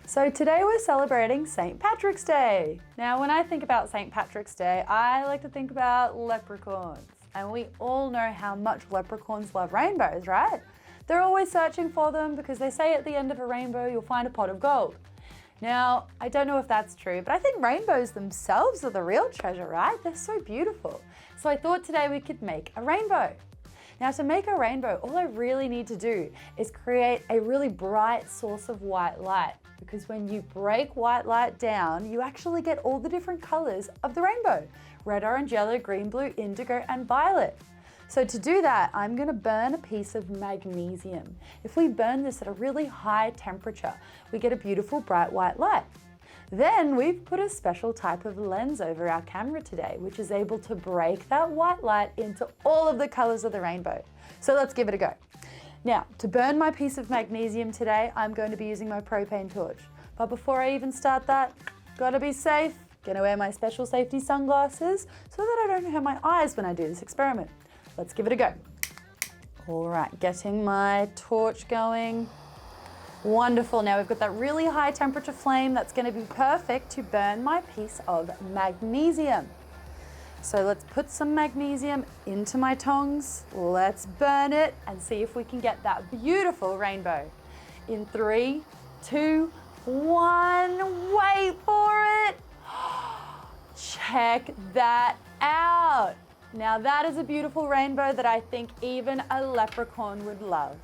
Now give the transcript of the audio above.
So today we're celebrating St. Patrick's Day. Now when I think about St. Patrick's Day, I like to think about leprechauns. And we all know how much leprechauns love rainbows, right? They're always searching for them because they say at the end of a rainbow you'll find a pot of gold. Now, I don't know if that's true, but I think rainbows themselves are the real treasure, right? They're so beautiful. So I thought today we could make a rainbow. Now to make a rainbow, all I really need to do is create a really bright source of white light, because when you break white light down, you actually get all the different colors of the rainbow: red, orange, yellow, green, blue, indigo, and violet. So to do that, I'm going to burn a piece of magnesium. If we burn this at a really high temperature, we get a beautiful bright white light. Then we've put a special type of lens over our camera today, which is able to break that white light into all of the colors of the rainbow. So let's give it a go. Now, to burn my piece of magnesium today, I'm going to be using my propane torch. But before I even start that, gotta be safe. Gonna wear my special safety sunglasses so that I don't hurt my eyes when I do this experiment. Let's give it a go. All right, getting my torch going. Wonderful, now we've got that really high temperature flame that's going to be perfect to burn my piece of magnesium. So let's put some magnesium into my tongs, let's burn it and see if we can get that beautiful rainbow. In 3, 2, 1, wait for it! Check that out! Now that is a beautiful rainbow that I think even a leprechaun would love.